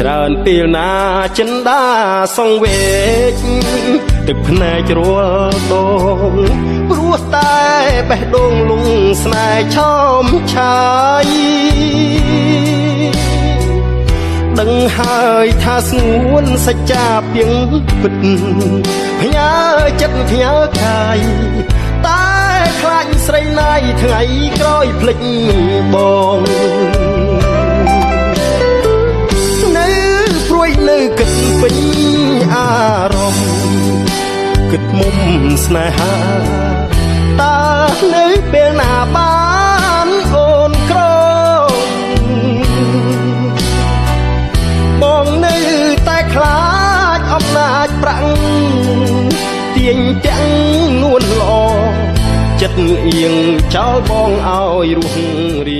ច្រើនពេលណាចិនដាសងវេកទឹកភ្នែករួលដងព្រោះតែបេះដូងលងស្នេហ៍ឆោមឆាយដឹងហើយថាស្ងួនសច្ចាពីងពិតផ្ញើចិត្តផ្ញើកាយតែខ្លាចស្រីណាយថ្ងៃក្រោយភ្លេចបងនៅព្រួយនៅគិតពេញអារម្មណ៍គិតមុំស្នេហាតើនៅពេលណាបានអូនក្របងនៅតែខ្លាចអំណាចប្រាំងទាញទាំងនួនល្អចិត្តអៀងចោលបងឲ្យរស់រា